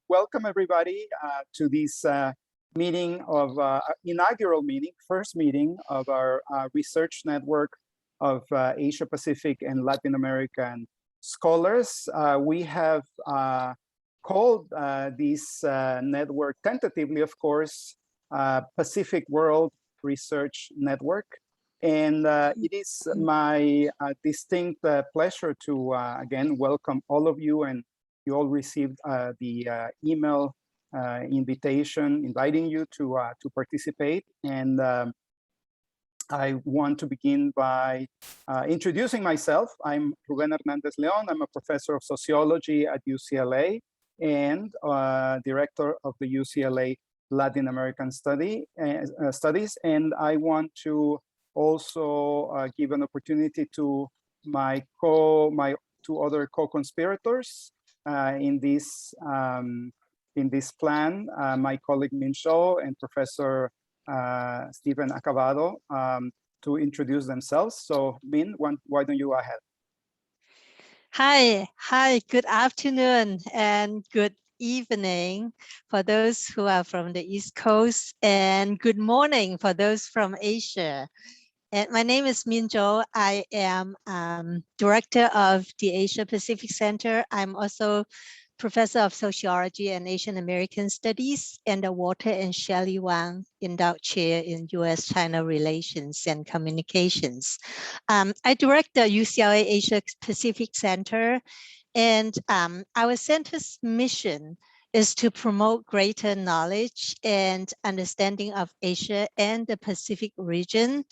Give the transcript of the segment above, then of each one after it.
Welcome everybody to this meeting of inaugural meeting, first meeting of our research network of Asia Pacific and Latin American scholars. We have called this network tentatively, of course, Pacific World Research Network. And it is my distinct pleasure to again welcome all of you, and you all received the email invitation inviting you to participate. And I want to begin by introducing myself. I'm Ruben Hernandez Leon. I'm a professor of sociology at UCLA and director of the UCLA Latin American Studies. And I want to also give an opportunity to my two other co-conspirators in this plan, my colleague Min Shou and Professor Stephen Acabado, to introduce themselves. So Min, why don't you go ahead? Hi, good afternoon and good evening for those who are from the East Coast, and good morning for those from Asia. And my name is Min Zhou. I am director of the Asia Pacific Center. I'm also professor of sociology and Asian American studies and the Walter and Shelley Wang Endowed Chair in U.S.-China Relations and Communications. I direct the UCLA Asia Pacific Center, and our center's mission is to promote greater knowledge and understanding of Asia and the Pacific region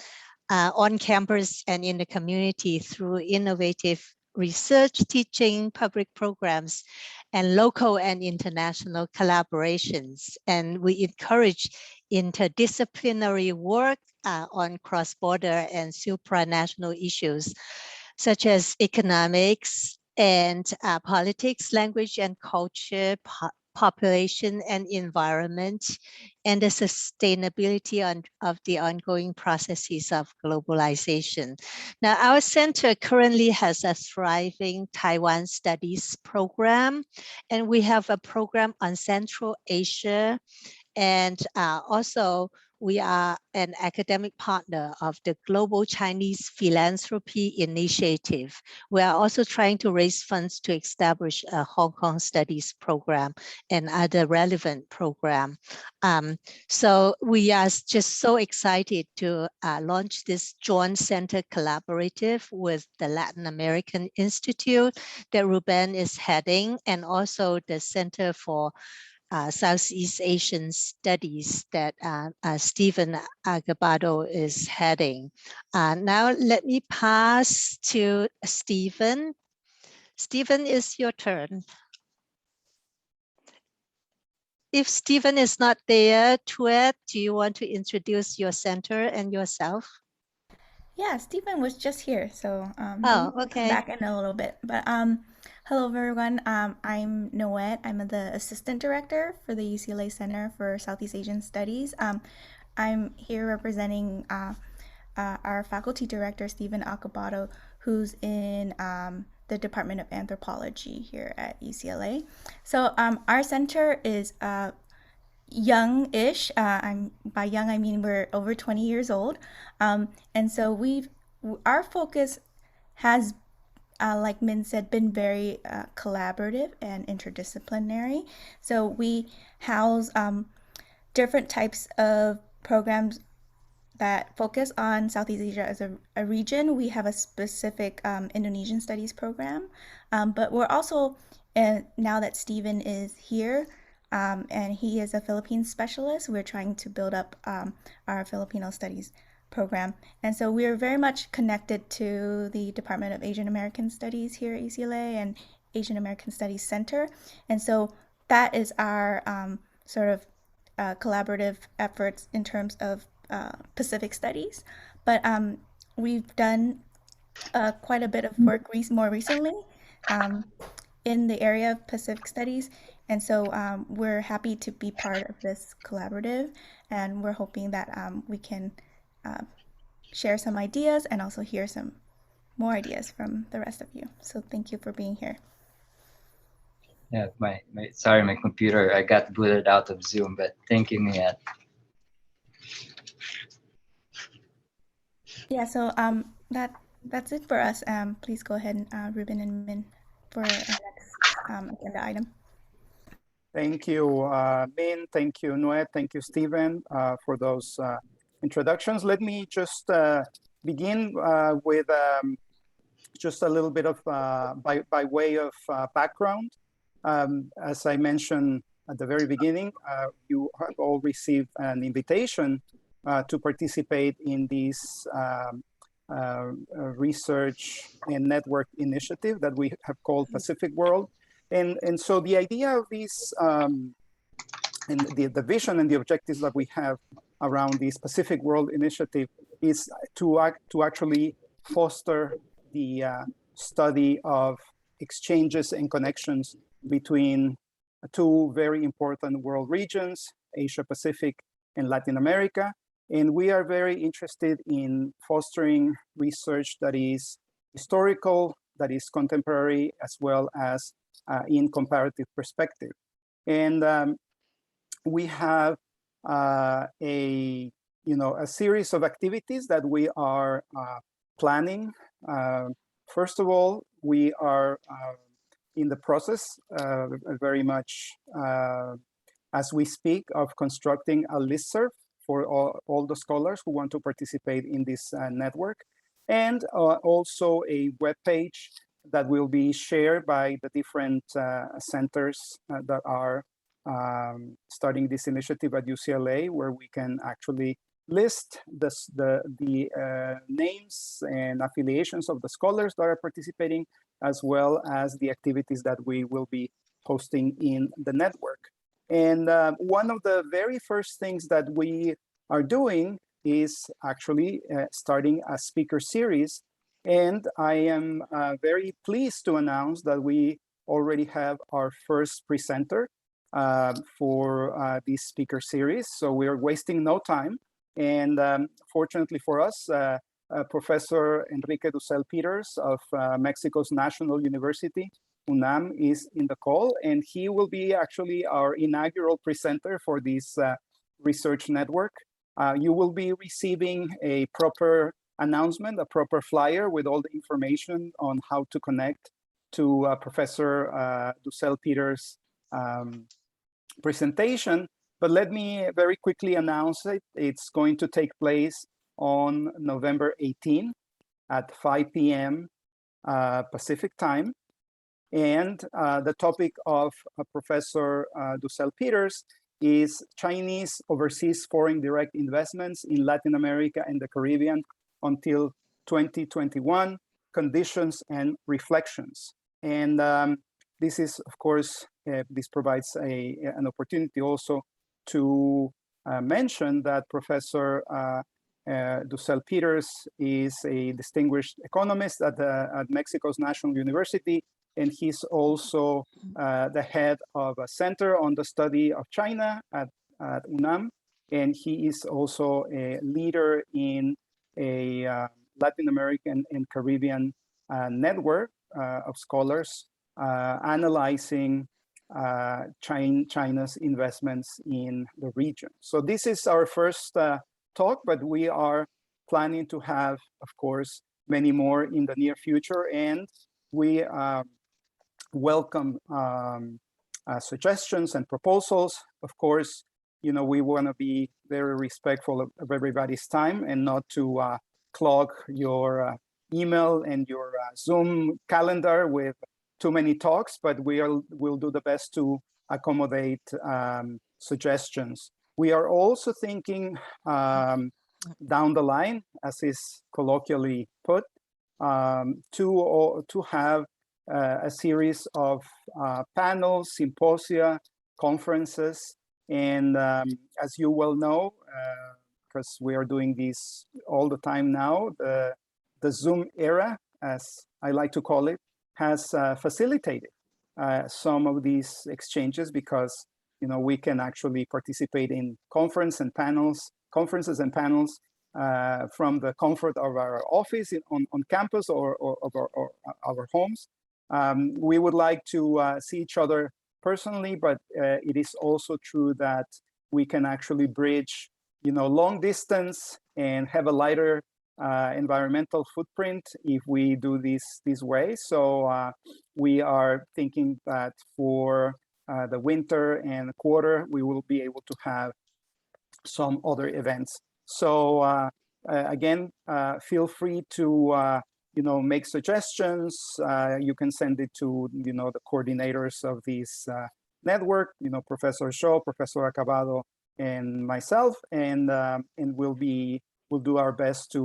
on campus and in the community through innovative research, teaching, public programs, and local and international collaborations. And we encourage interdisciplinary work on cross-border and supranational issues, such as economics and politics, language and culture, population and environment, and the sustainability of the ongoing processes of globalization. Now, our center currently has a thriving Taiwan studies program, and we have a program on Central Asia, and also we are an academic partner of the Global Chinese Philanthropy Initiative. We are also trying to raise funds to establish a Hong Kong Studies program and other relevant program. So we are just so excited to launch this joint center collaborative with the Latin American Institute that Ruben is heading, and also the Center for Southeast Asian Studies that Stephen Acabado is heading. Now let me pass to Stephen. Stephen, it's your turn. If Stephen is not there, Tuet, do you want to introduce your center and yourself? Yeah, Stephen was just here, so oh, we'll okay. come back in a little bit. But hello everyone. I'm Noet. I'm the assistant director for the UCLA Center for Southeast Asian Studies. I'm here representing our faculty director, Stephen Acabado, who's in the Department of Anthropology here at UCLA. So our center is young-ish. By young I mean we're over 20 years old, and so our focus has, like Min said, been very collaborative and interdisciplinary. So we house different types of programs that focus on Southeast Asia as a region. We have a specific Indonesian studies program, but we're also, now that Stephen is here, and he is a Philippines specialist, we're trying to build up our Filipino studies program. And so we're very much connected to the Department of Asian American Studies here at UCLA and Asian American Studies Center. And so that is our sort of collaborative efforts in terms of Pacific studies. But we've done quite a bit of work more recently in the area of Pacific studies. And so we're happy to be part of this collaborative, and we're hoping that we can share some ideas and also hear some more ideas from the rest of you. So thank you for being here. Yeah, sorry, my computer, I got booted out of Zoom, but thank you, Mia. Yeah, so that's it for us. Please go ahead, Ruben and Min, for our next agenda item. Thank you, Min. Thank you, Nuet. Thank you, Stephen, for those introductions. Let me just begin with just a little bit of by way of background. As I mentioned at the very beginning, you have all received an invitation to participate in this research and network initiative that we have called Pacific World. And so the idea of this and the vision and the objectives that we have around this Pacific World Initiative is to actually foster the study of exchanges and connections between two very important world regions, Asia Pacific and Latin America. And we are very interested in fostering research that is historical, that is contemporary, as well as in comparative perspective. And we have a series of activities that we are planning. First of all, we are in the process very much as we speak of constructing a listserv for all the scholars who want to participate in this network, and also a web page that will be shared by the different centers that are starting this initiative at UCLA, where we can actually list the names and affiliations of the scholars that are participating, as well as the activities that we will be hosting in the network. And one of the very first things that we are doing is actually starting a speaker series. And I am very pleased to announce that we already have our first presenter for this speaker series. So we are wasting no time. And fortunately for us, Professor Enrique Dussel-Peters of Mexico's National University, UNAM, is in the call, and he will be actually our inaugural presenter for this research network. You will be receiving a proper announcement, a proper flyer with all the information on how to connect to Professor Dussel-Peters' presentation. But let me very quickly announce it. It's going to take place on November 18 at 5 p.m. Pacific time. And the topic of Professor Dussel-Peters is Chinese overseas foreign direct investments in Latin America and the Caribbean until 2021, conditions and reflections. And this is, of course, this provides an opportunity also to mention that Professor Dussel-Peters is a distinguished economist at Mexico's National University, and he's also the head of a center on the study of China at UNAM, and he is also a leader in a Latin American and Caribbean network of scholars analyzing China's investments in the region. So this is our first talk, but we are planning to have, of course, many more in the near future, and we welcome suggestions and proposals. Of course, we want to be very respectful of everybody's time and not to clog your email and your Zoom calendar with too many talks, but we'll do the best to accommodate suggestions. We are also thinking down the line, as is colloquially put, to have a series of panels, symposia, conferences, and as you well know, because we are doing this all the time now, the Zoom era, as I like to call it, has facilitated some of these exchanges because we can actually participate in conferences and panels from the comfort of our office on campus or our homes. We would like to see each other personally, but it is also true that we can actually bridge, long distance and have a lighter environmental footprint if we do this way. So we are thinking that for the winter and quarter, we will be able to have some other events. So again, feel free to make suggestions. You can send it to the coordinators of this network, Professor Shaw, Professor Acabado, and myself, and we'll do our best to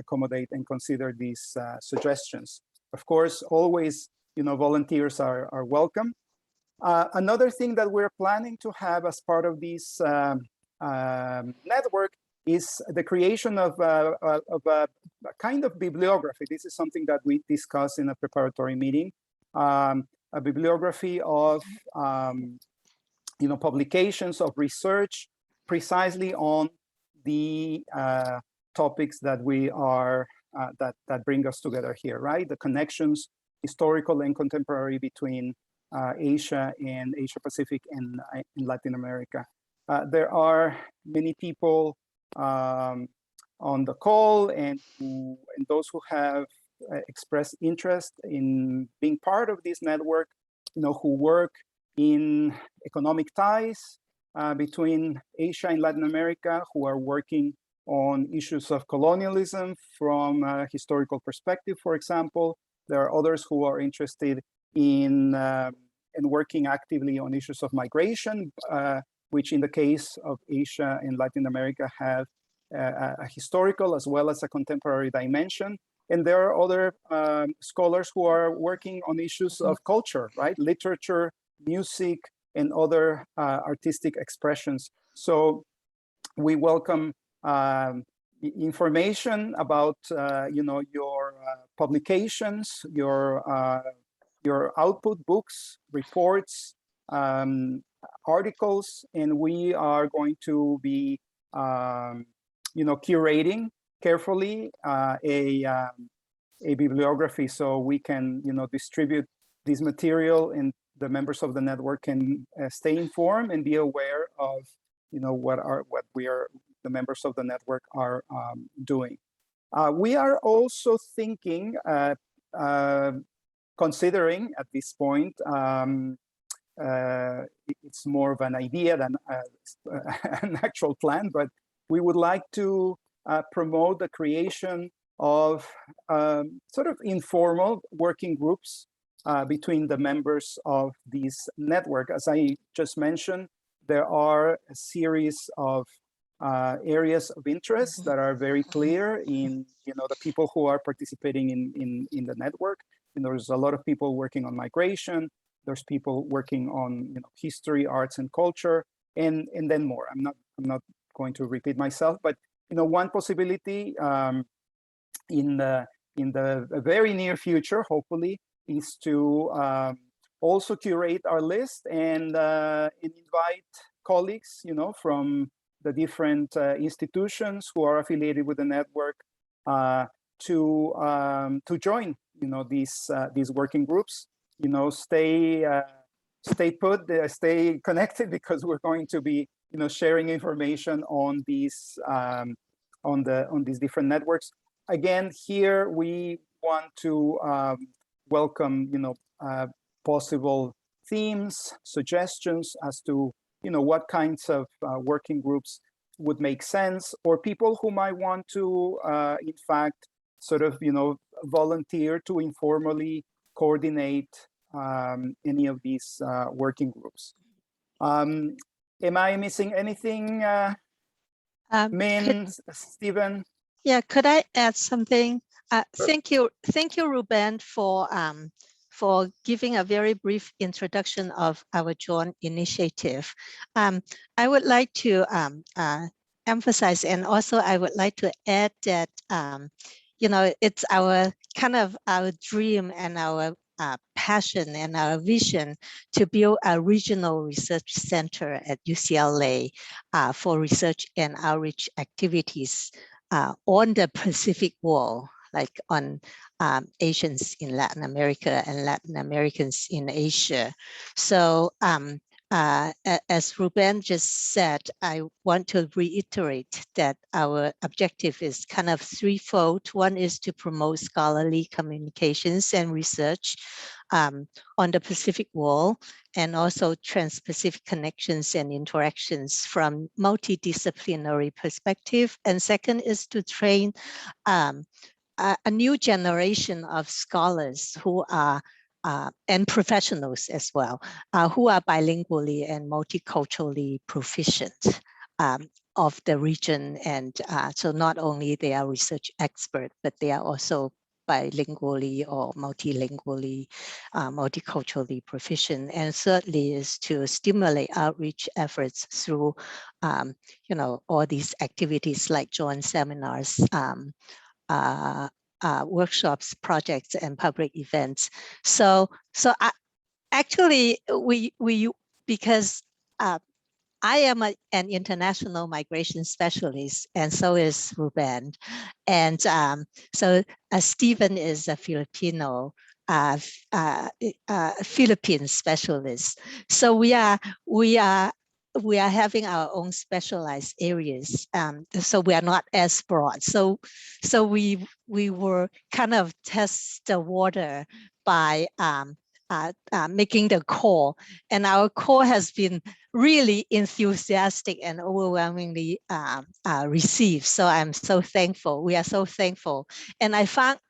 accommodate and consider these suggestions. Of course, always volunteers are welcome. Another thing that we're planning to have as part of this network is the creation of a kind of bibliography. This is something that we discussed in a preparatory meeting, a bibliography of publications of research precisely on the topics that we are that bring us together here, right? The connections, historical and contemporary, between Asia and Asia Pacific and in Latin America. There are many people on the call and those who have expressed interest in being part of this network, who work in economic ties between Asia and Latin America, who are working on issues of colonialism from a historical perspective, for example. There are others who are interested in working actively on issues of migration, which in the case of Asia and Latin America have a historical as well as a contemporary dimension. And there are other scholars who are working on issues of culture, right? Literature, music, and other artistic expressions. So we welcome information about your publications, your output, books, reports, articles, and we are going to be curating carefully a bibliography, so we can distribute this material, and the members of the network can stay informed and be aware of what the members of the network are doing. We are also thinking, considering at this point, it's more of an idea than an actual plan, but we would like to promote the creation of sort of informal working groups between the members of this network. As I just mentioned, there are a series of areas of interest that are very clear in the people who are participating in the network. And there's a lot of people working on migration. There's people working on history, arts, and culture, and then more. I'm not going to repeat myself, but one possibility in the very near future, hopefully, is to also curate our list and invite colleagues, from the different institutions who are affiliated with the network to join, these working groups. Stay put, stay connected, because we're going to be, sharing information on these on these different networks. Again, here we want to welcome, possible themes, suggestions as to, what kinds of working groups would make sense, or people who might want to, in fact, sort of, volunteer to informally coordinate any of these working groups. Am I missing anything, Min, Stephen? Yeah, could I add something? Thank you, Ruben, for giving a very brief introduction of our joint initiative. I would like to emphasize, and also I would like to add that it's our kind of our dream and our passion and our vision to build a regional research center at UCLA for research and outreach activities on the Pacific Wall, like on Asians in Latin America and Latin Americans in Asia. So as Ruben just said, I want to reiterate that our objective is kind of threefold. One is to promote scholarly communications and research on the Pacific Wall, and also trans-Pacific connections and interactions from multidisciplinary perspective. And second is to train a new generation of scholars who are and professionals as well, who are bilingually and multiculturally proficient of the region. And so not only they are research experts, but they are also bilingually or multilingually, multiculturally proficient. And thirdly is to stimulate outreach efforts through, all these activities like joint seminars, workshops, projects, and public events. So actually, because I am an international migration specialist, and so is Ruben. And so Stephen is a Filipino, Philippine specialist. So we are having our own specialized areas. So we are not as broad. So we were kind of test the water by making the call, and our call has been really enthusiastic and overwhelmingly received. So I'm so thankful. We are so thankful. And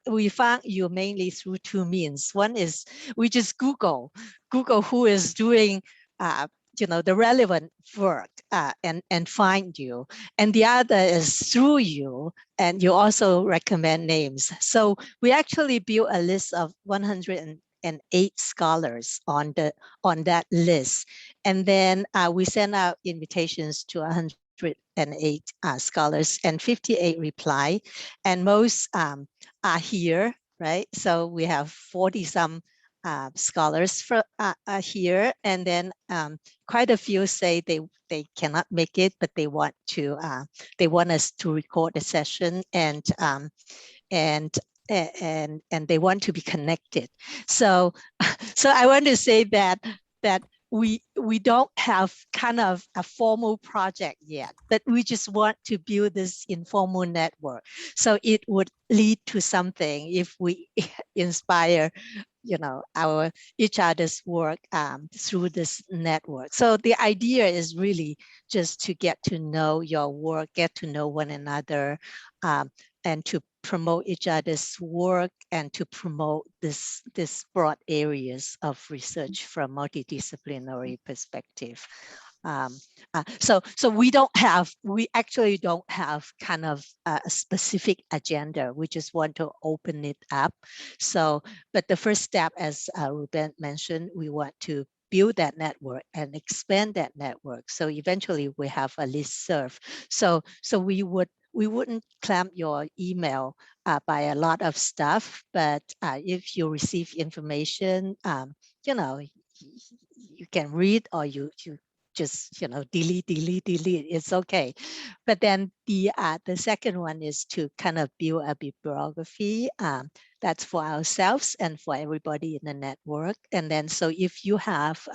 we found you mainly through two means. One is we just Google who is doing the relevant work and find you. And the other is through you, and you also recommend names. So we actually built a list of 108 scholars on that list, and then we sent out invitations to 108 scholars, and 58 reply, and most are here, right? So we have 40 some scholars here, and then quite a few say they cannot make it, but they want us to record a session, and they want to be connected. So I want to say that we don't have kind of a formal project yet, but we just want to build this informal network. So it would lead to something if we inspire our each other's work through this network. So the idea is really just to get to know your work, get to know one another, and to promote each other's work, and to promote this broad areas of research from multidisciplinary perspective. So we actually don't have kind of a specific agenda. We just want to open it up. So, but the first step, as Ruben mentioned, we want to build that network and expand that network. So eventually we have a listserv. So we wouldn't clamp your email by a lot of stuff, but if you receive information, you can read, or you just delete. It's okay. But then the second one is to kind of build a bibliography that's for ourselves and for everybody in the network. And then so if you have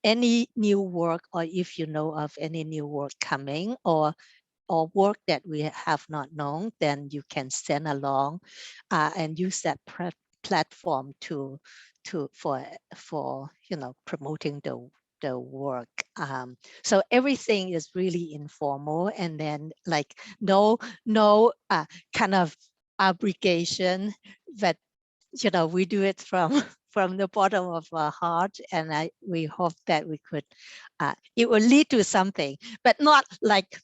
any new work, or if you know of any new work coming, or work that we have not known, then you can send along and use that platform for promoting the work. So everything is really informal, and then like no kind of obligation, but we do it from from the bottom of our heart, and we hope that we could it will lead to something, but not like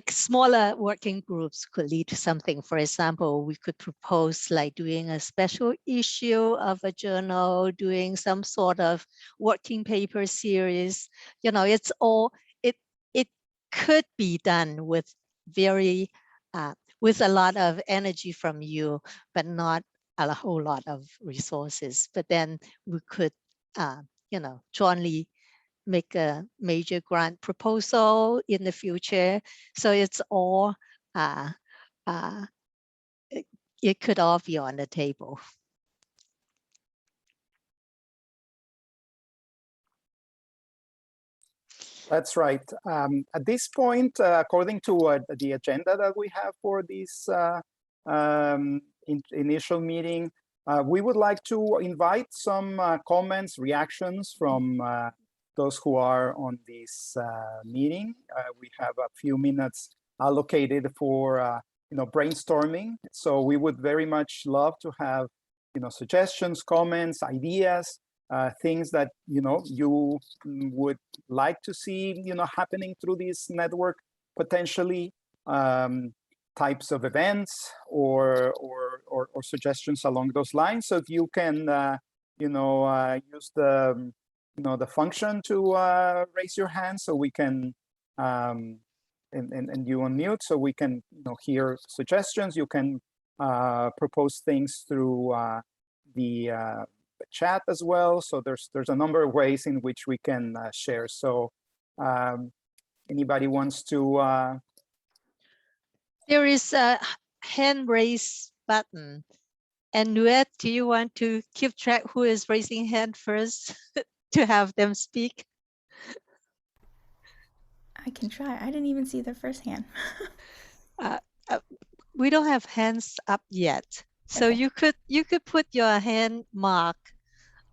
smaller working groups could lead to something. For example, we could propose like doing a special issue of a journal, doing some sort of working paper series. It's all, it could be done with with a lot of energy from you, but not a whole lot of resources. But then we could, jointly make a major grant proposal in the future. So it's all it could all be on the table. That's right. At this point, according to the agenda that we have for this initial meeting, we would like to invite some comments, reactions from those who are on this meeting. We have a few minutes allocated for brainstorming. So we would very much love to have suggestions, comments, ideas, things that you would like to see happening through this network, potentially types of events or suggestions along those lines. So if you can use the function to raise your hand, so we can and you unmute, so we can hear suggestions. You can propose things through the chat as well. So there's a number of ways in which we can share. So anybody wants to? There is a hand raise button. And Nuet, do you want to keep track who is raising hand first to have them speak? I can try. I didn't even see the first hand. We don't have hands up yet. So Okay. you could put your hand mark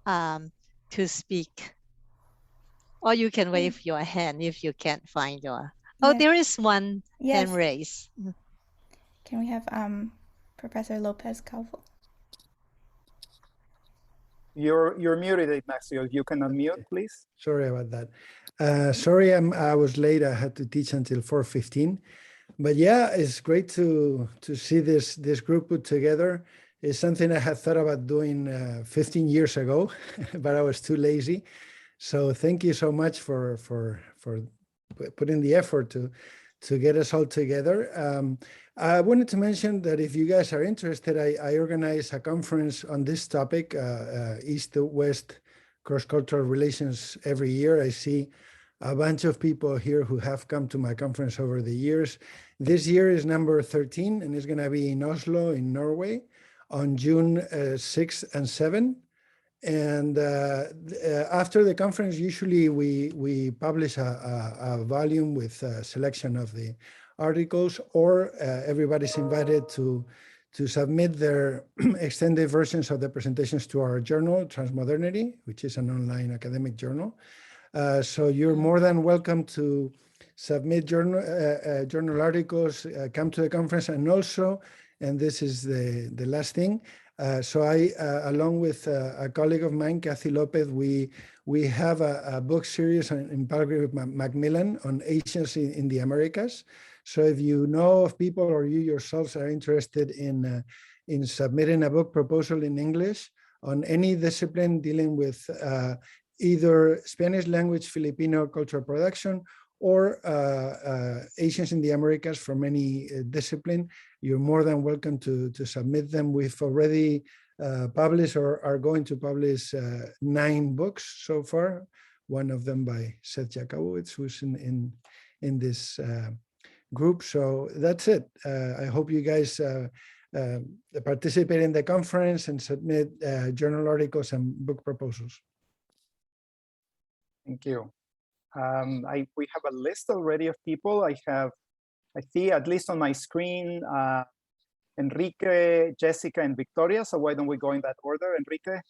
to speak. Or you can wave your hand if you can't find your. Oh, Yes. there is one hand Yes. raise. Can we have Professor Lopez Calvo? You're muted, Ignacio. You can unmute, please. Sorry about that. Sorry, I was late. I had to teach until 4:15. But yeah, it's great to see this group put together. It's something I had thought about doing 15 years ago, but I was too lazy. So thank you so much for putting the effort to get us all together. I wanted to mention that if you guys are interested, I organize a conference on this topic, East to West cross-cultural relations, every year. I see a bunch of people here who have come to my conference over the years. This year is number 13, and it's going to be in Oslo, in Norway, on June 6 and 7. And after the conference, usually we publish a volume with a selection of the articles, or everybody's invited to submit their extended versions of the presentations to our journal, Transmodernity, which is an online academic journal. So you're more than welcome to submit journal articles, come to the conference, and also, and this is the last thing, so I, along with a colleague of mine, Kathy Lopez, we have a book series in partnership with Macmillan on Asians in the Americas. So if you know of people, or you yourselves are interested in submitting a book proposal in English on any discipline dealing with either Spanish language, Filipino cultural production, or Asians in the Americas from any discipline, you're more than welcome to submit them. We've already published or are going to publish 9 books so far, one of them by Seth Jakowitz, who's in this group. So that's it. I hope you guys participate in the conference and submit journal articles and book proposals. Thank you. We have a list already of people. I see, at least on my screen, Enrique, Jessica, and Victoria. So why don't we go in that order, Enrique?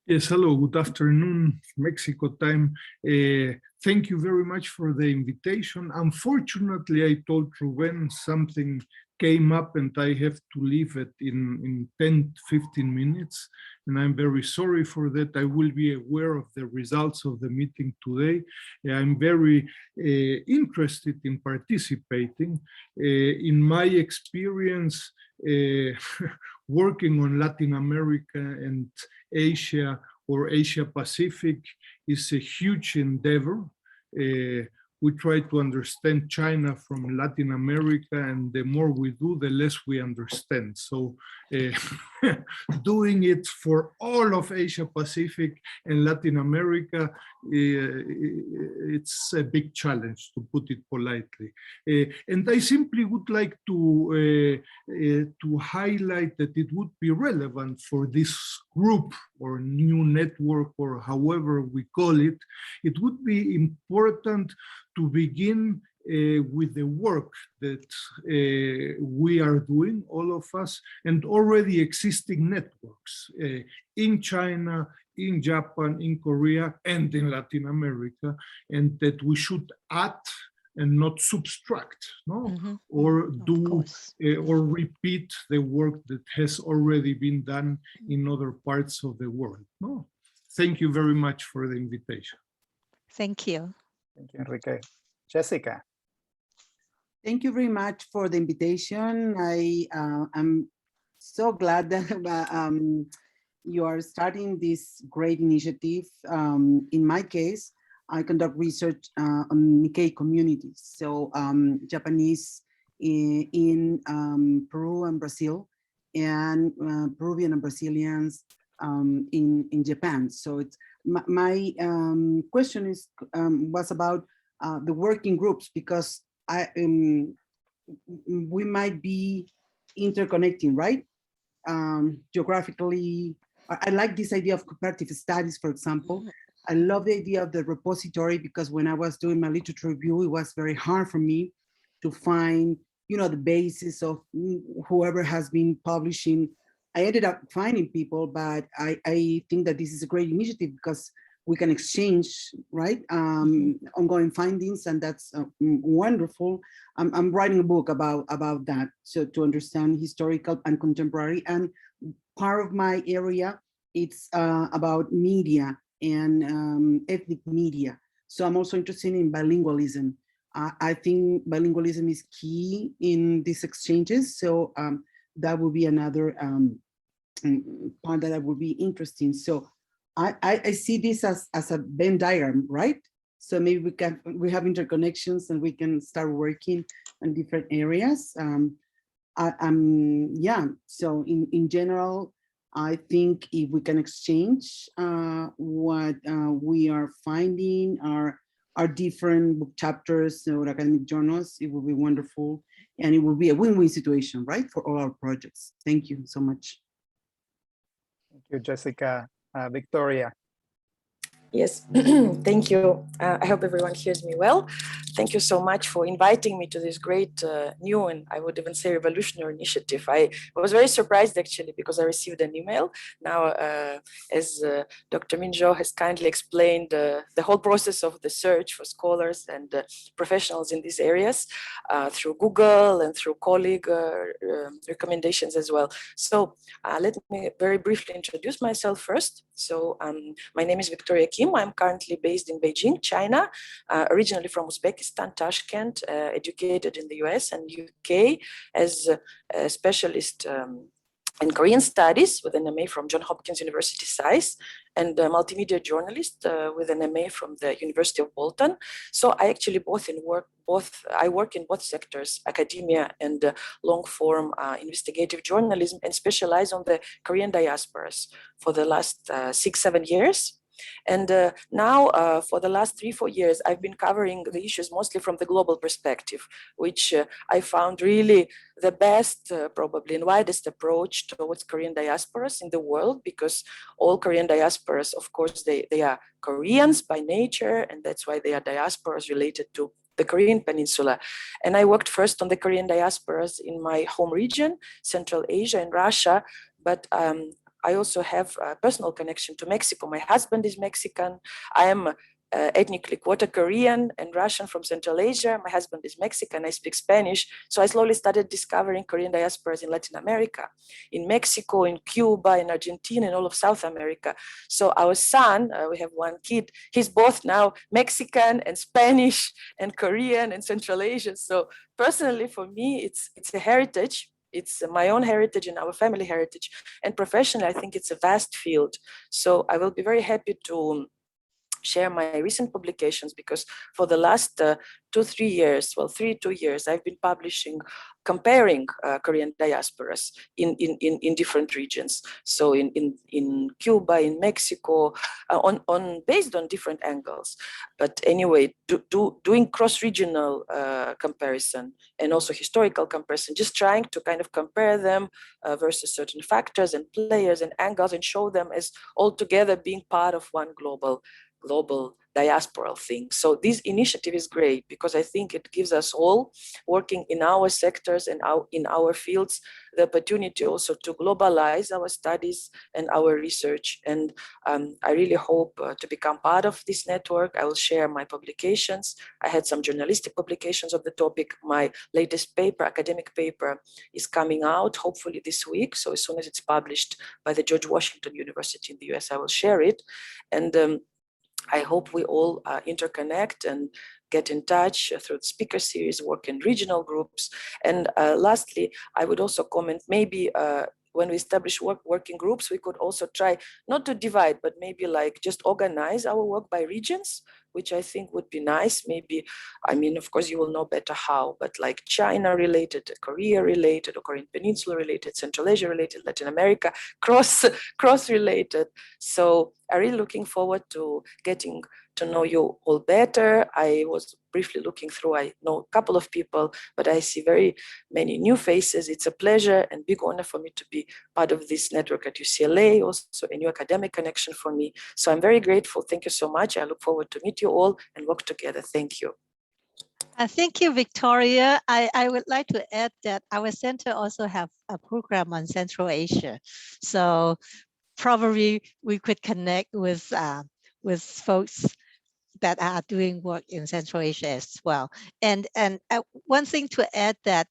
Yes, hello, good afternoon, Mexico time. Thank you very much for the invitation. Unfortunately, I told Ruben something came up and I have to leave it in 10, 15 minutes. And I'm very sorry for that. I will be aware of the results of the meeting today. I'm very interested in participating. In my experience, working on Latin America and Asia or Asia Pacific is a huge endeavor. We try to understand China from Latin America, and the more we do, the less we understand. So doing it for all of Asia Pacific and Latin America, it's a big challenge, to put it politely. And I simply would like to highlight that it would be relevant for this group or new network, or however we call it. It would be important to begin with the work that we are doing, all of us, and already existing networks in China, in Japan, in Korea, and in Latin America, and that we should add and not subtract, no? Or do or repeat the work that has already been done in other parts of the world. No? Thank you very much for the invitation. Thank you. Thank you, Enrique. Jessica. Thank you very much for the invitation. I am so glad that you are starting this great initiative. In my case, I conduct research on Nikkei communities, so Japanese in Peru and Brazil, and Peruvian and Brazilians in Japan. So it's my question is was about the working groups, because we might be interconnecting, right? Geographically, I like this idea of comparative studies, for example. I love the idea of the repository, because when I was doing my literature review, it was very hard for me to find, you know, the basis of whoever has been publishing. I ended up finding people, but I think that this is a great initiative because we can exchange, right, ongoing findings, and that's wonderful. I'm writing a book about that, so to understand historical and contemporary. And part of my area, it's about media and ethnic media. So I'm also interested in bilingualism. I think bilingualism is key in these exchanges. So that would be another part that would be interesting. So I see this as a Venn diagram, right? So maybe we have interconnections and we can start working in different areas. Yeah, so in general, I think if we can exchange what we are finding, our different book chapters or academic journals, it will be wonderful. And it will be a win-win situation, right, for all our projects. Thank you so much. Thank you, Jessica. Victoria. Yes, thank you. I hope everyone hears me well. Thank you so much for inviting me to this great new and I would even say revolutionary initiative. I was very surprised actually because I received an email. Now, as Dr. Minjo has kindly explained the whole process of the search for scholars and professionals in these areas through Google and through colleague recommendations as well. So let me very briefly introduce myself first. So my name is Victoria Kim. I'm currently based in Beijing, China, originally from Uzbekistan, Tashkent, educated in the US and UK as a specialist in Korean studies with an MA from Johns Hopkins University SAIS, and a multimedia journalist with an MA from the University of Bolton. So I actually I work in both sectors, academia and long form investigative journalism, and specialize on the Korean diasporas for the last 6-7 years. And now for the last 3-4 years, I've been covering the issues mostly from the global perspective, which I found really the best, probably, and widest approach towards Korean diasporas in the world, because all Korean diasporas, of course, they are Koreans by nature, and that's why they are diasporas related to the Korean Peninsula. And I worked first on the Korean diasporas in my home region, Central Asia and Russia, but I also have a personal connection to Mexico. My husband is Mexican. I am ethnically quarter Korean and Russian from Central Asia. My husband is Mexican. I speak Spanish. So I slowly started discovering Korean diasporas in Latin America, in Mexico, in Cuba, in Argentina, and all of South America. So our son, we have one kid, he's both now Mexican and Spanish and Korean and Central Asian. So personally, for me, it's a heritage. It's my own heritage and our family heritage. And professionally, I think it's a vast field. So I will be very happy to share my recent publications, because for the last 2 years, well, 2 years, I've been publishing, comparing Korean diasporas in different regions. So in Cuba, in Mexico, based on different angles. But anyway, doing cross-regional comparison and also historical comparison, just trying to kind of compare them versus certain factors and players and angles, and show them as all together being part of one global diasporal thing. So this initiative is great because I think it gives us all working in our sectors and in our fields the opportunity also to globalize our studies and our research. And I really hope to become part of this network. I will share my publications. I had some journalistic publications of the topic. My latest paper, academic paper, is coming out hopefully this week. So as soon as it's published by the George Washington University in the US, I will share it. And I hope we all interconnect and get in touch through the speaker series, work in regional groups. And lastly, I would also comment, maybe when we establish working groups, we could also try not to divide, but maybe like just organize our work by regions, which I think would be nice. Maybe, I mean, of course, you will know better how, but like China related, Korea related, or Korean Peninsula related, Central Asia related, Latin America, cross related. So I'm really looking forward to getting to know you all better. I was briefly looking through, I know a couple of people, but I see very many new faces. It's a pleasure and big honor for me to be part of this network at UCLA, also a new academic connection for me. So I'm very grateful. Thank you so much. I look forward to meet you all and work together. Thank you. Thank you, Victoria. I would like to add that our center also have a program on Central Asia. So probably we could connect with folks that are doing work in Central Asia as well. And one thing to add that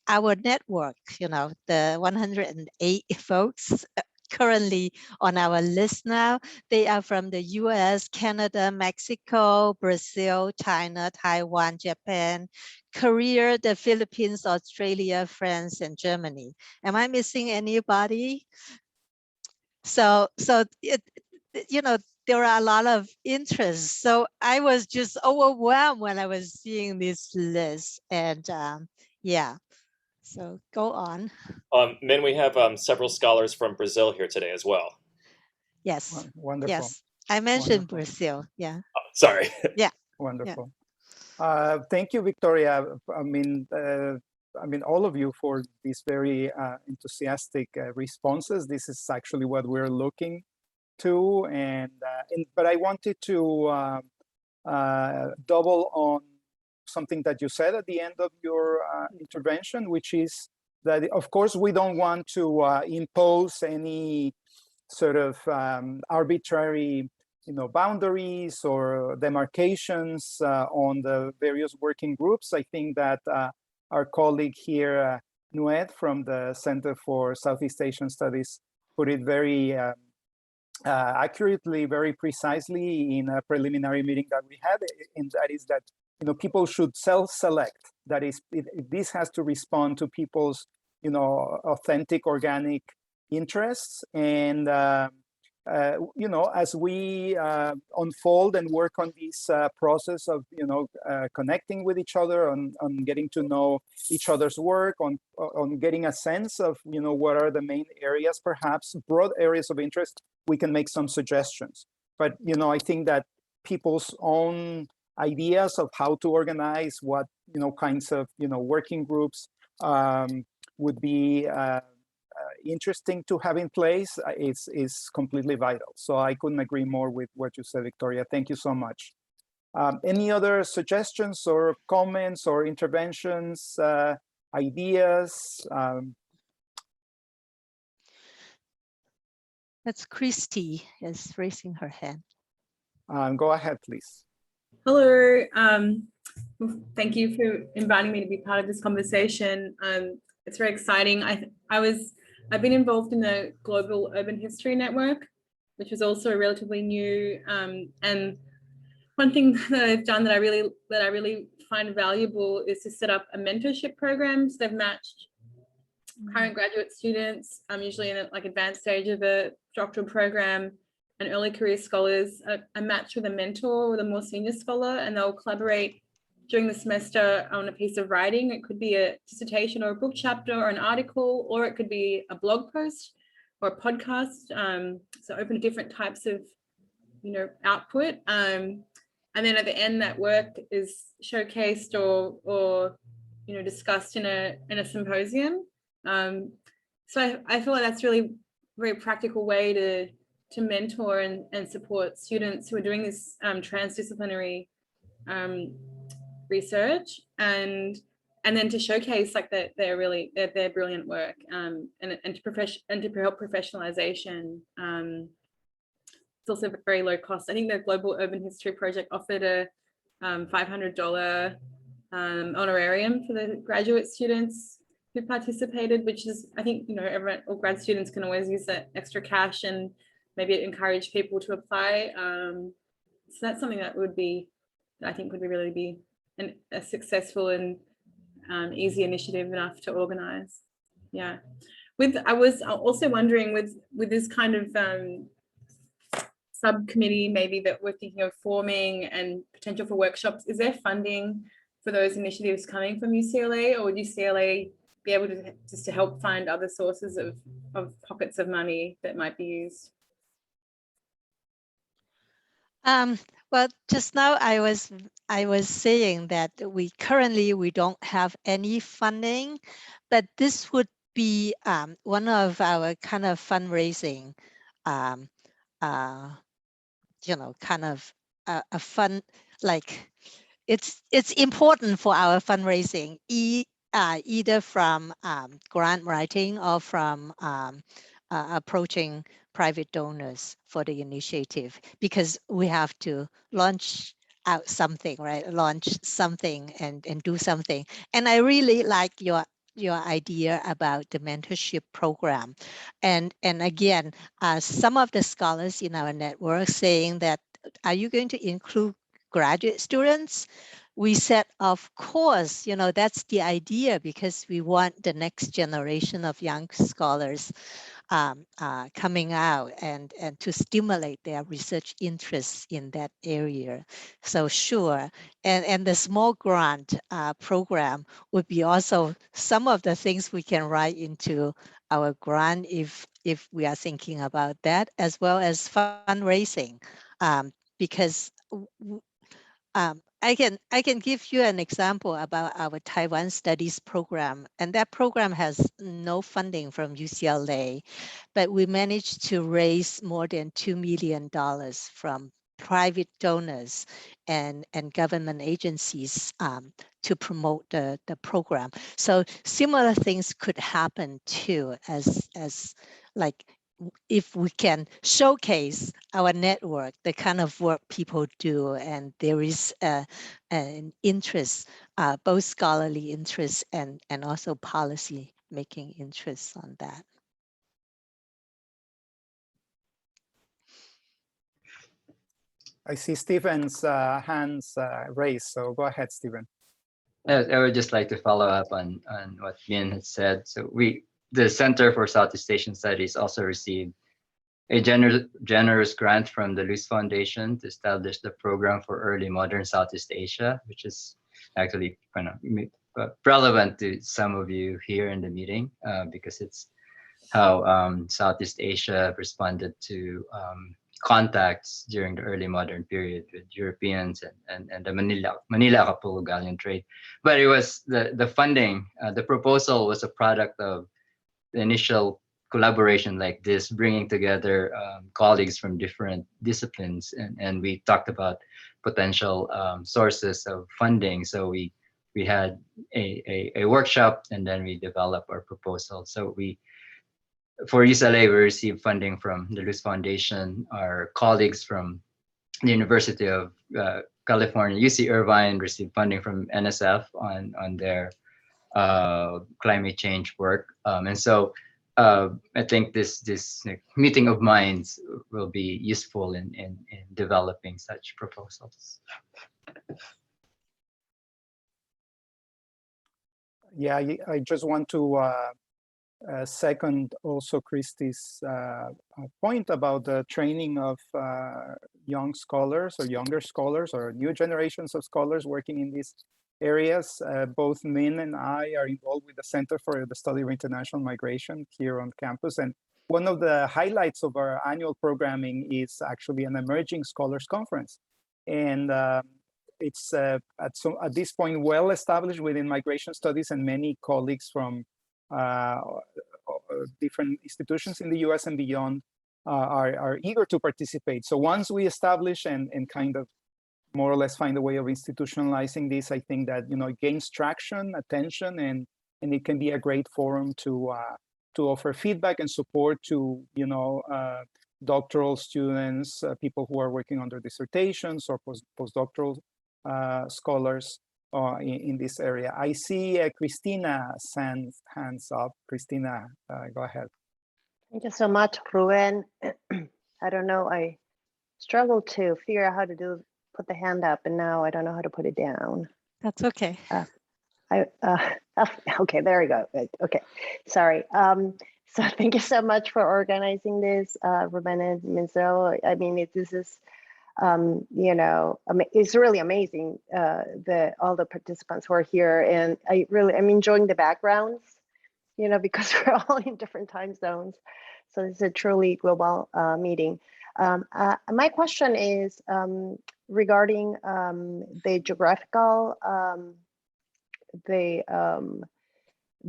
our network, you know, the 108 folks currently on our list now, they are from the US, Canada, Mexico, Brazil, China, Taiwan, Japan, Korea, the Philippines, Australia, France, and Germany. Am I missing anybody? So you know, there are a lot of interests. So I was just overwhelmed when I was seeing this list. And yeah, so go on. Min, we have several scholars from Brazil here today as well. Yes. Wonderful. Yes, I mentioned Wonderful. Brazil. Yeah. Oh, sorry. Yeah. Wonderful. Yeah. Thank you, Victoria. I mean, all of you for these very enthusiastic responses. This is actually what we're looking to, but I wanted to double on something that you said at the end of your intervention, which is that, of course, we don't want to impose any sort of arbitrary, boundaries or demarcations on the various working groups. I think that our colleague here, Nued from the Center for Southeast Asian Studies, put it very accurately, very precisely in a preliminary meeting that we had, and that is that people should self-select. That is, this has to respond to people's authentic, organic interests, and as we unfold and work on this process of connecting with each other, on getting to know each other's work, on getting a sense of what are the main areas, perhaps broad areas of interest, we can make some suggestions. But I think that people's own ideas of how to organize what kinds of working groups would be interesting to have in place is completely vital. So I couldn't agree more with what you said, Victoria. Thank you so much. Any other suggestions or comments or interventions, ideas? That's Christy is raising her hand. Go ahead, please. Hello. Thank you for inviting me to be part of this conversation. It's very exciting. I've been involved in the Global Urban History Network, which was also relatively new. And one thing that I've done that I really find valuable is to set up a mentorship program. So they've matched current graduate students, usually in like advanced stage of a doctoral program, and early career scholars are matched with a mentor with a more senior scholar, and they'll collaborate during the semester on a piece of writing. It could be a dissertation or a book chapter or an article, or it could be a blog post or a podcast. So open to different types of, output. And then at the end, that work is showcased or discussed in a symposium. So I feel like that's really a very practical way to mentor and support students who are doing this transdisciplinary research, and then to showcase like that their brilliant work, and to help professionalization. It's also very low cost. I think the Global Urban History Project offered a $500 honorarium for the graduate students who participated, which is, I think, everyone, all grad students can always use that extra cash, and maybe encourage people to apply. So that's something that I think would really be a successful and easy initiative enough to organize. Yeah. I was also wondering with this kind of subcommittee maybe that we're thinking of forming and potential for workshops, is there funding for those initiatives coming from UCLA, or would UCLA be able to just to help find other sources of pockets of money that might be used? Well, just now I was saying that we currently don't have any funding, but this would be one of our kind of fundraising, kind of a fun, like it's important for our fundraising, either from grant writing or from approaching private donors for the initiative, because we have to launch out something, right? Launch something and do something. And I really like your idea about the mentorship program. And again, some of the scholars in our network saying that, are you going to include graduate students? We said, of course, that's the idea, because we want the next generation of young scholars coming out and to stimulate their research interests in that area. So sure, and the small grant program would be also some of the things we can write into our grant if we are thinking about that, as well as fundraising, because I can give you an example about our Taiwan Studies program, and that program has no funding from UCLA, but we managed to raise more than $2 million from private donors and government agencies to promote the program. So similar things could happen too, as like if we can showcase our network, the kind of work people do, and there is an interest, both scholarly interest and also policy making interest on that. I see Stephen's hands raised, so go ahead, Stephen. I would just like to follow up on what Min had said. So the Center for Southeast Asian Studies also received a generous grant from the Luz Foundation to establish the program for early modern Southeast Asia, which is actually kind of relevant to some of you here in the meeting, because it's how Southeast Asia responded to contacts during the early modern period with Europeans and the Manila-Acapulco galleon trade. But it was the funding, the proposal was a product of the initial collaboration like this, bringing together colleagues from different disciplines, and we talked about potential sources of funding. So we had a workshop, and then we developed our proposal. So for UCLA, we received funding from the Luz Foundation. Our colleagues from the University of California, UC Irvine, received funding from NSF on their climate change work. And so I think this meeting of minds will be useful in developing such proposals. Yeah, I just want to second also Christie's point about the training of young scholars or younger scholars or new generations of scholars working in these areas. Both Min and I are involved with the Center for the Study of International Migration here on campus. And one of the highlights of our annual programming is actually an Emerging Scholars Conference. And it's at this point well established within migration studies, and many colleagues from different institutions in the US and beyond are eager to participate. So once we establish and kind of more or less find a way of institutionalizing this, I think that, you know, it gains traction, attention, and it can be a great forum to offer feedback and support to, you know, doctoral students, people who are working on their dissertations, or postdoctoral scholars in this area. I see Christina's hands up. Christina, go ahead. Thank you so much, Ruben. I don't know, I struggled to figure out how to put the hand up, and now I don't know how to put it down. That's okay. Okay, there we go. Okay, sorry. So thank you so much for organizing this, Ruben and Minzel. I mean, this is, you know, it's really amazing, all the participants who are here, and I'm enjoying the backgrounds, you know, because we're all in different time zones. So this is a truly global meeting. My question is regarding the geographical, the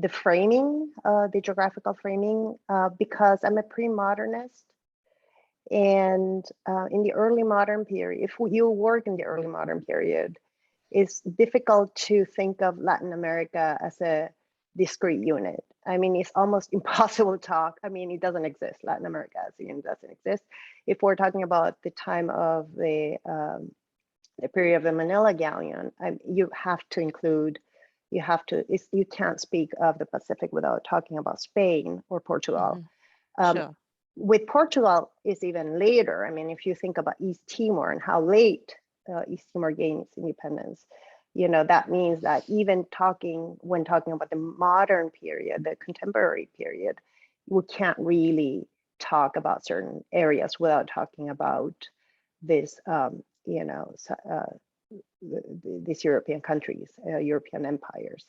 framing, the geographical framing, because I'm a pre-modernist, and in the early modern period, if you work in the early modern period, it's difficult to think of Latin America as a discrete unit. I mean, it's almost impossible to talk. I mean, it doesn't exist. Latin America as a unit doesn't exist. If we're talking about the time of the period of the Manila Galleon, you have to include, you can't speak of the Pacific without talking about Spain or Portugal. Sure. With Portugal, it's even later. I mean, if you think about East Timor and how late East Timor gained its independence, you know, that means that even when talking about the modern period, the contemporary period, we can't really talk about certain areas without talking about this, you know, these European countries, European empires.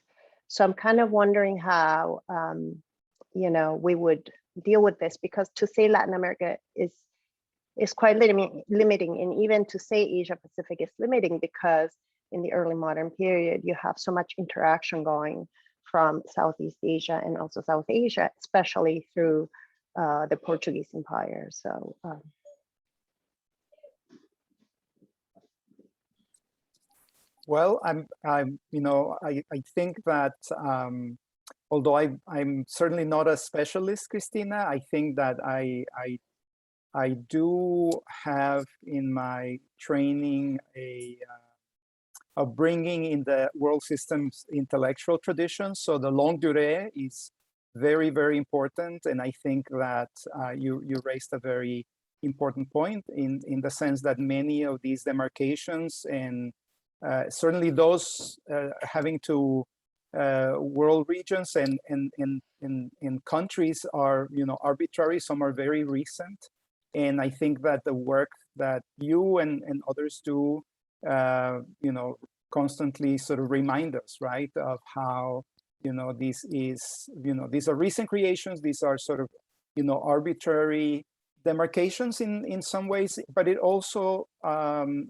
So I'm kind of wondering how, you know, we would deal with this, because to say Latin America is quite limiting, and even to say Asia Pacific is limiting, because in the early modern period, you have so much interaction going from Southeast Asia and also South Asia, especially through the Portuguese Empire. So. Well, you know, I think that although I'm certainly not a specialist, Christina, I think that I do have in my training a bringing in the world systems intellectual tradition. So the longue durée is very, very important, and I think that you raised a very important point in the sense that many of these demarcations, and certainly those having to world regions and in countries are, you know, arbitrary. Some are very recent, and I think that the work that you and others do, you know, constantly sort of remind us, right, of how, you know, this is, you know, these are recent creations. These are sort of, you know, arbitrary demarcations in some ways, but it also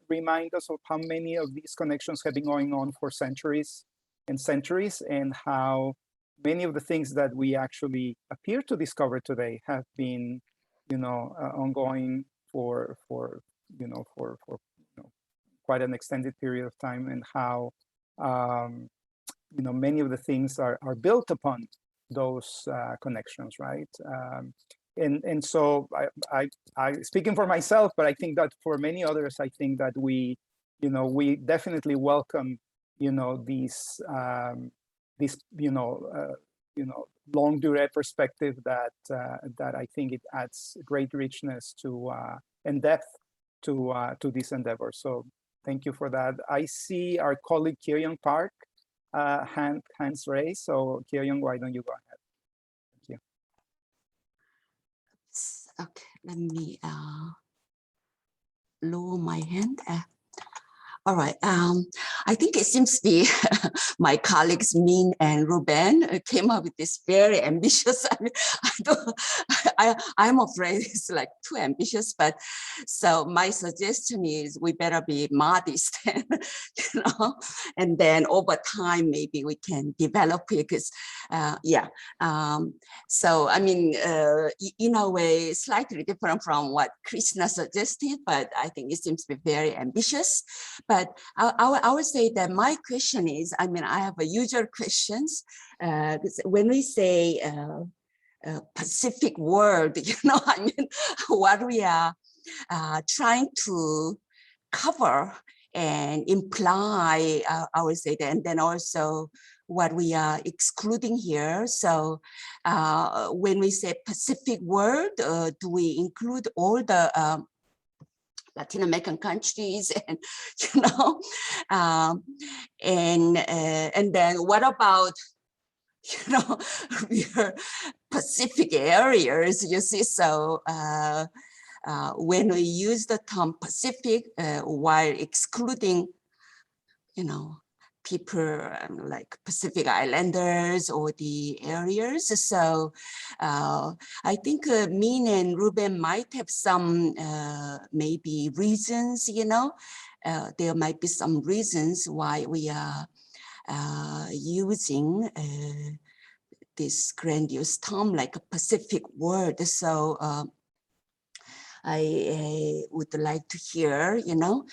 reminds us of how many of these connections have been going on for centuries and centuries, and how many of the things that we actually appear to discover today have been, you know, ongoing for you know, for quite an extended period of time, and how you know, many of the things are built upon those connections, right? And so I speaking for myself, but I think that for many others, I think that we, you know, we definitely welcome, you know, these you know, longue durée perspective that I think it adds great richness to and depth to this endeavor. So thank you for that. I see our colleague Kyoyoung Park hands raised. So Kyoyoung, why don't you go ahead? Thank you. Okay, let me lower my hand. All right. I think it seems the my colleagues Min and Ruben came up with this very ambitious. I mean, I'm afraid it's like too ambitious. But so my suggestion is we better be modest, you know, and then over time maybe we can develop it. Because yeah. So I mean, in a way, slightly different from what Krishna suggested, but I think it seems to be very ambitious. But I would say that my question is, I mean, I have a usual questions. When we say Pacific world, you know, I mean, what we are trying to cover and imply, I would say that, and then also what we are excluding here. So when we say Pacific world, do we include all the Latin American countries, and you know, and then what about, you know, Pacific areas? You see, so when we use the term Pacific while excluding, you know, people like Pacific Islanders or the areas. So I think Min and Ruben might have some maybe reasons, you know, there might be some reasons why we are using this grandiose term like a Pacific world. So I would like to hear, you know,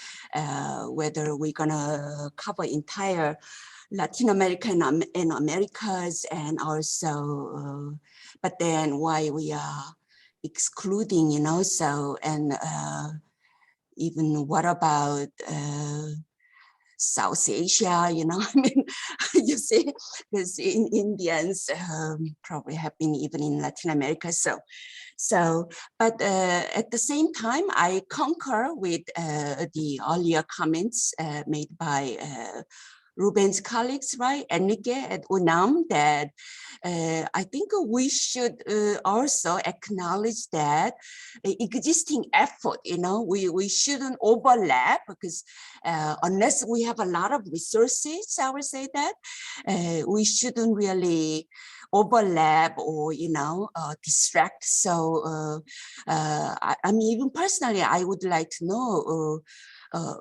whether we're gonna cover entire Latin America and Americas, and also, but then why we are excluding, you know, so, and even what about South Asia, you know, I mean, you see, because Indians probably have been even in Latin America. So, but at the same time, I concur with the earlier comments made by Ruben's colleagues, right, Enrique at UNAM, that I think we should also acknowledge that existing effort, you know, we shouldn't overlap, because unless we have a lot of resources, I would say that we shouldn't really overlap or, you know, distract. So I mean, even personally, I would like to know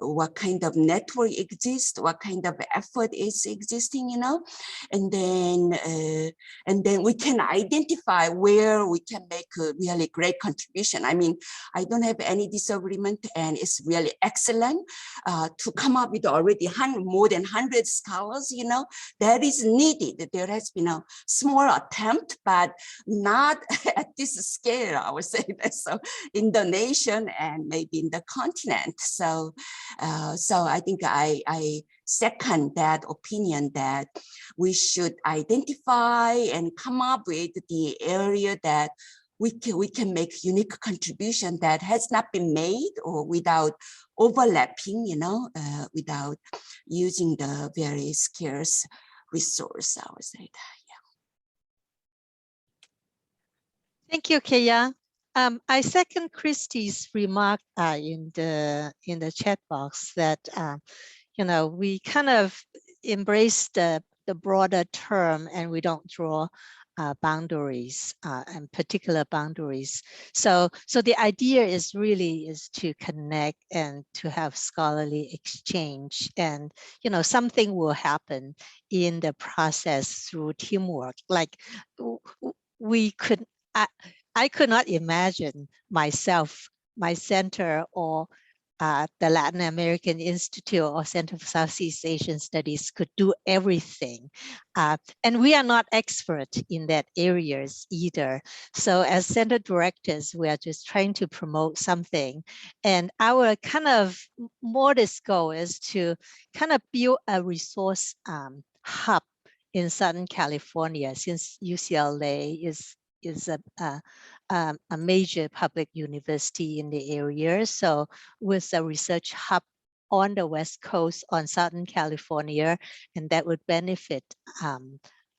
what kind of network exists, what kind of effort is existing, you know, and then we can identify where we can make a really great contribution. I mean, I don't have any disagreement, and it's really excellent to come up with already more than 100 scholars, you know, that is needed. There has been a small attempt, but not at this scale, I would say that. So in the nation and maybe in the continent. So I think I second that opinion, that we should identify and come up with the area that we can make unique contribution that has not been made, or without overlapping, you know, without using the very scarce resource, I would say that. Thank you, Kaya. I second Christie's remark in the chat box that you know, we kind of embrace the broader term, and we don't draw boundaries and particular boundaries. So the idea is really to connect and to have scholarly exchange, and you know, something will happen in the process through teamwork. Like we could. I could not imagine myself, my center, or the Latin American Institute or Center for Southeast Asian Studies could do everything. And we are not experts in that areas either. So as center directors, we are just trying to promote something. And our kind of modest goal is to kind of build a resource hub in Southern California, since UCLA is a major public university in the area. So with a research hub on the West Coast, on Southern California, and that would benefit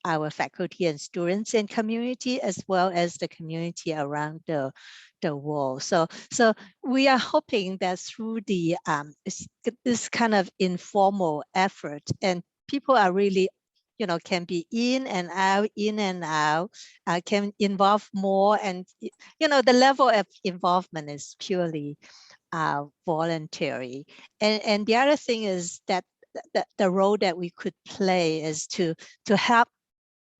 our faculty and students and community, as well as the community around the world. So we are hoping that through the this kind of informal effort, and people are really, you know, can be in and out, can involve more, and you know, the level of involvement is purely voluntary. And the other thing is that the role that we could play is to help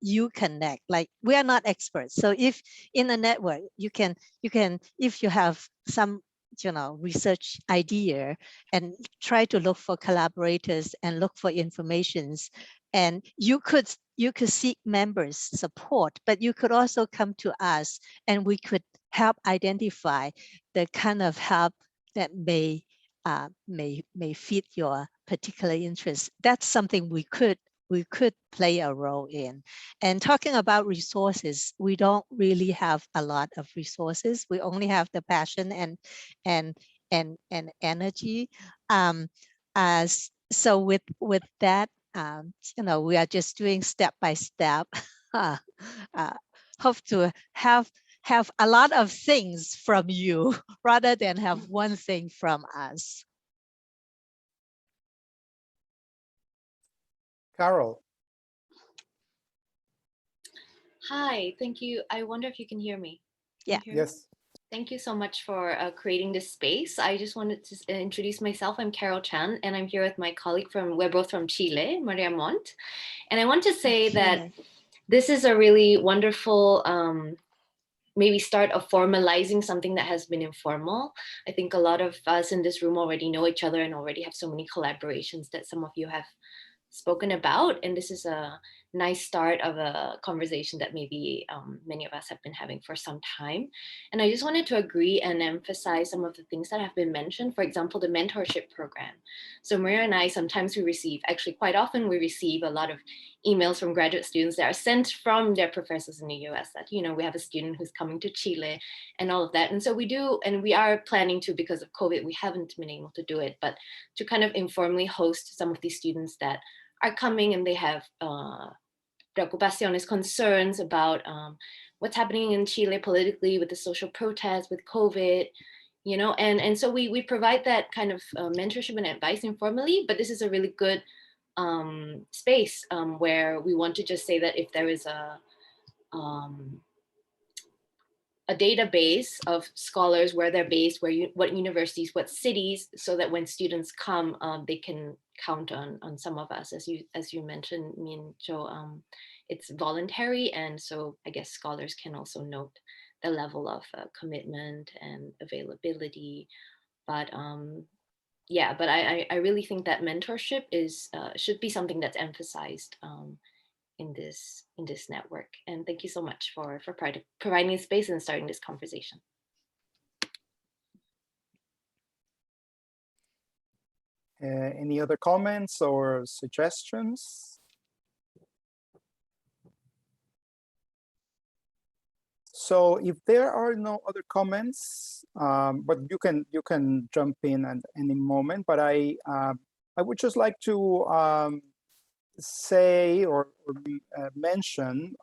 you connect. Like, we are not experts, so if in a network you can if you have some, you know, research idea, and try to look for collaborators and look for informations, and you could seek members support, but you could also come to us and we could help identify the kind of help that may fit your particular interest. That's something we could play a role in. And talking about resources, we don't really have a lot of resources. We only have the passion and energy. So with that, you know, we are just doing step by step. Hope to have a lot of things from you rather than have one thing from us. Carol. Hi, thank you. I wonder if you can hear me. Yeah. Yes. Thank you so much for creating this space. I just wanted to introduce myself. I'm Carol Chan, and I'm here with my colleague we're both from Chile, Maria Montt. And I want to say that this is a really wonderful maybe start of formalizing something that has been informal. I think a lot of us in this room already know each other and already have so many collaborations that some of you have spoken about. And this is a nice start of a conversation that maybe many of us have been having for some time. And I just wanted to agree and emphasize some of the things that have been mentioned. For example, the mentorship program. So Maria and I, sometimes we receive, actually quite often we receive a lot of emails from graduate students that are sent from their professors in the US that, you know, we have a student who's coming to Chile and all of that. And so we do, and we are planning to, because of COVID, we haven't been able to do it, but to kind of informally host some of these students that are coming and they have preocupaciones, concerns about what's happening in Chile politically with the social protests, with COVID, you know, and so we provide that kind of mentorship and advice informally, but this is a really good space where we want to just say that if there is a database of scholars, where they're based, what universities, what cities, so that when students come, they can count on some of us, as you mentioned, Min Jo. It's voluntary, and so I guess scholars can also note the level of commitment and availability. But yeah, but I really think that mentorship should be something that's emphasized in this network. And thank you so much for providing space and starting this conversation. Any other comments or suggestions? So if there are no other comments, but you can jump in at any moment. But I would just like to say or mention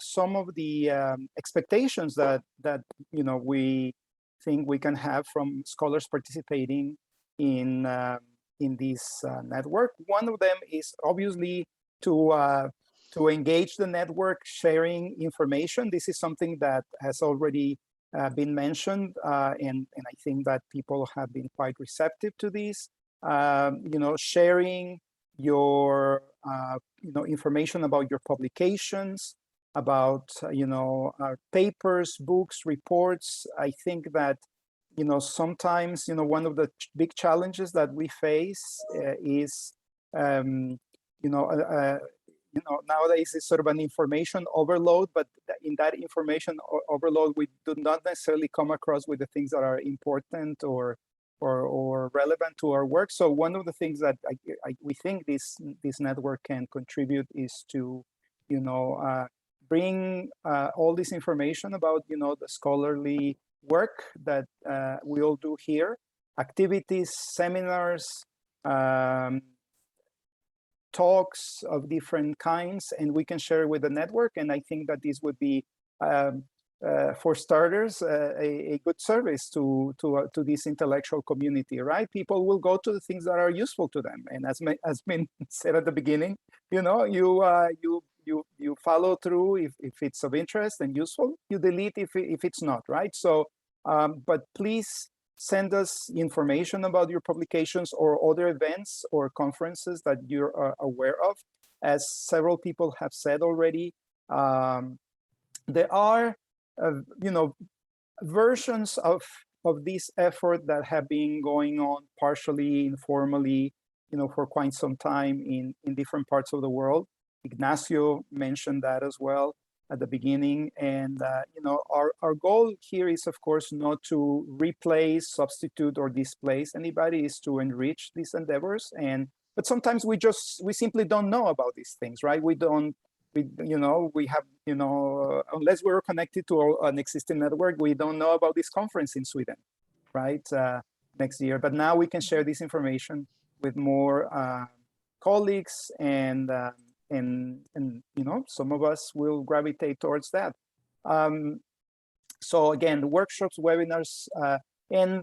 some of the expectations that you know, we think we can have from scholars participating in this network. One of them is obviously to engage the network, sharing information. This is something that has already been mentioned, and I think that people have been quite receptive to this. You know, sharing your you know, information about your publications, about you know, papers, books, reports. I think that, you know, sometimes, you know, one of the big challenges that we face is you know, nowadays it's sort of an information overload, but in that information overload, we do not necessarily come across with the things that are important or relevant to our work. So one of the things that we think this network can contribute is to, you know, bring all this information about, you know, the scholarly work that we all do here, activities, seminars, talks of different kinds, and we can share with the network. And I think that this would be, for starters, a good service to this intellectual community, right? People will go to the things that are useful to them. And as Min said at the beginning, you know, you follow through if it's of interest and useful. You delete if it's not, right? So, but please send us information about your publications or other events or conferences that you're aware of. As several people have said already, there are, you know, versions of this effort that have been going on partially informally, you know, for quite some time in different parts of the world. Ignacio mentioned that as well at the beginning. And, you know, our goal here is, of course, not to replace, substitute, or displace anybody, is to enrich these endeavors. But sometimes we simply don't know about these things, right? Unless we're connected to an existing network, we don't know about this conference in Sweden, right? Next year. But now we can share this information with more colleagues, and you know, some of us will gravitate towards that. So again, workshops, webinars, and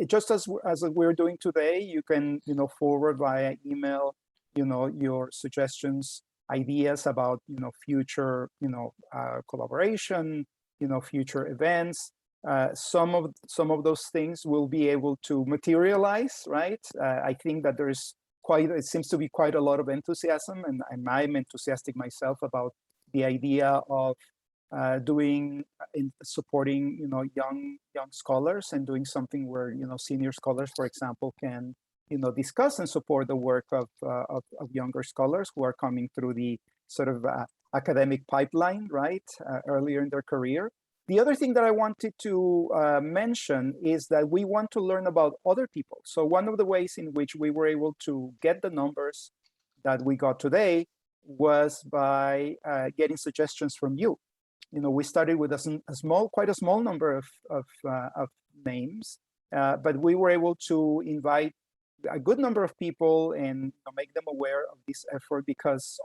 just as we're doing today, you can, you know, forward via email, you know, your suggestions, ideas about, you know, future, you know, collaboration, you know, future events. Some of those things will be able to materialize, right? I think that there's it seems to be quite a lot of enthusiasm, and I'm enthusiastic myself about the idea of supporting, you know, young scholars, and doing something where, you know, senior scholars, for example, can, you know, discuss and support the work of younger scholars who are coming through the sort of academic pipeline, right, earlier in their career. The other thing that I wanted to mention is that we want to learn about other people. So one of the ways in which we were able to get the numbers that we got today was by getting suggestions from you. You know, we started with quite a small number of names, but we were able to invite a good number of people and, you know, make them aware of this effort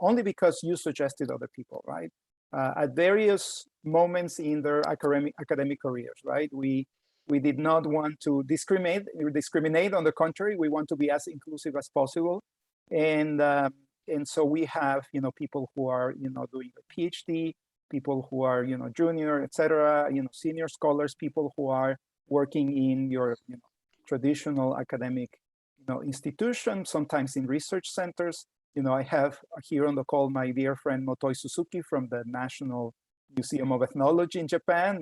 only because you suggested other people, right? At various moments in their academic careers, right? We did not want to discriminate. On the contrary, we want to be as inclusive as possible, and so we have, you know, people who are, you know, doing a PhD, people who are, you know, junior, etc., you know, senior scholars, people who are working in your, you know, traditional academic, you know, institutions, sometimes in research centers. You know, I have here on the call my dear friend Motoi Suzuki from the National Museum of Ethnology in Japan,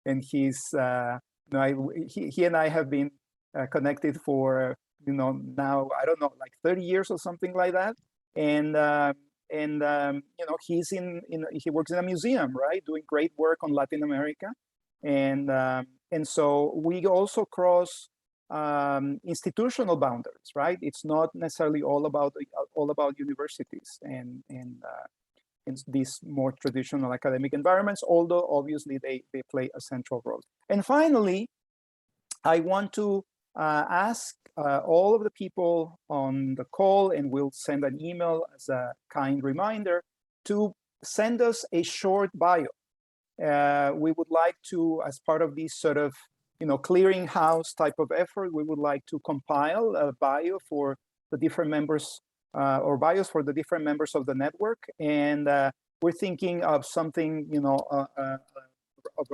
and he's you know, he and I have been connected for, you know, now I don't know, like 30 years or something like that, and you know, he works in a museum, right, doing great work on Latin America, and so we also cross institutional boundaries, right? It's not necessarily all about universities and these more traditional academic environments, although obviously they play a central role. And finally, I want to ask all of the people on the call, and we'll send an email as a kind reminder, to send us a short bio. We would like to, as part of this sort of, you know, clearinghouse type of effort, we would like to compile a bio for the different members, or bios for the different members of the network. And we're thinking of something, you know, of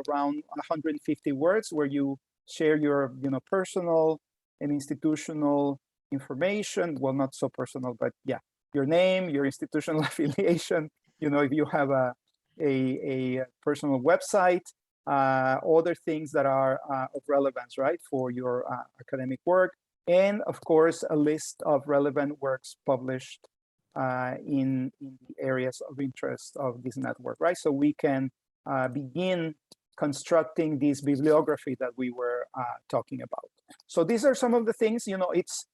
around 150 words, where you share your, you know, personal and institutional information. Well, not so personal, but yeah, your name, your institutional affiliation, you know, if you have a personal website, other things that are of relevance, right, for your academic work, and of course a list of relevant works published in the areas of interest of this network, right? So we can begin constructing this bibliography that we were talking about. So these are some of the things, you know, it's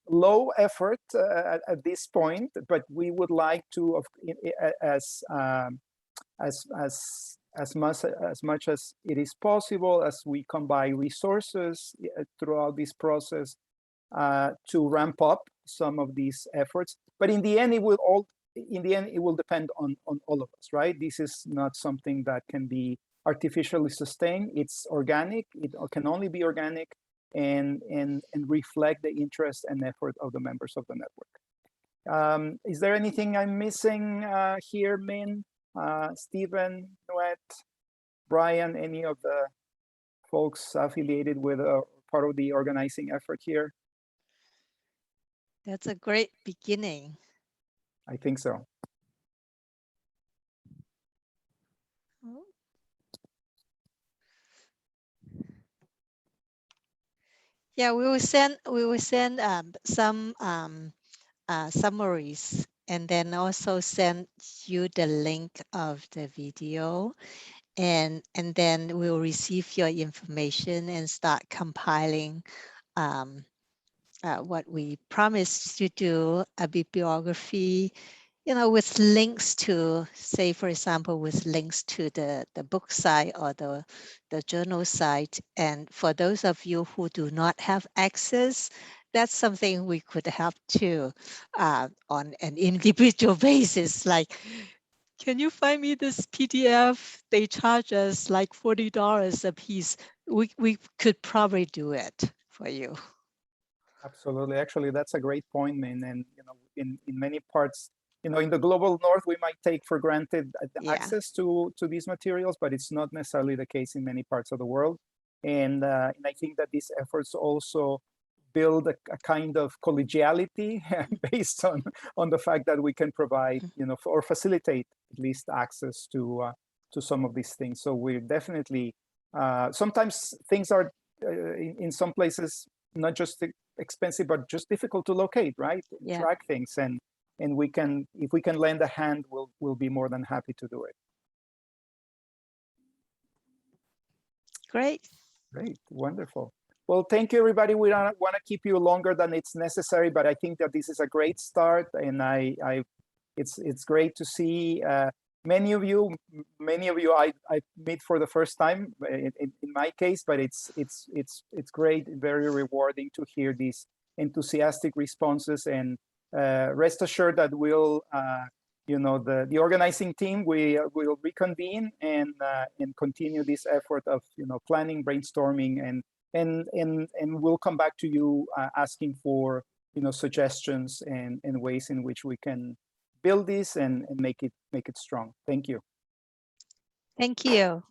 low effort at this point, but we would like to, as much as it is possible, as we combine resources throughout this process, to ramp up some of these efforts. But in the end, it will depend on all of us, right? This is not something that can be artificially sustained. It's organic. It can only be organic and reflect the interest and effort of the members of the network. Is there anything I'm missing here, Min, Stephen, Nuet, Brian, any of the folks affiliated with part of the organizing effort here? That's a great beginning. I think so. Yeah, we will send some summaries, and then also send you the link of the video, and then we'll receive your information and start compiling what we promised to do, a bibliography, with links to, say, for example, with links to the book site or the journal site. And for those of you who do not have access, that's something we could help too on an individual basis. Like, can you find me this PDF? They charge us like $40 a piece. We could probably do it for you. Absolutely. Actually, that's a great point, Min. And in many parts, in the global north, we might take for granted access to these materials, but it's not necessarily the case in many parts of the world. And I think that these efforts also build a kind of collegiality based on the fact that we can provide, or facilitate at least access to some of these things. So we're definitely, sometimes things are in some places not just expensive, but just difficult to locate, right? Yeah. Track things, and we can, if we can lend a hand, we'll be more than happy to do it. Great. Great, wonderful. Well, thank you, everybody. We don't want to keep you longer than it's necessary, but I think that this is a great start, and it's great to see many of you I meet for the first time in my case, but it's great, very rewarding to hear these enthusiastic responses, and rest assured that we'll the organizing team will reconvene and continue this effort of planning, brainstorming, and we'll come back to you asking for suggestions and ways in which we can build this and make it strong. Thank you. Thank you.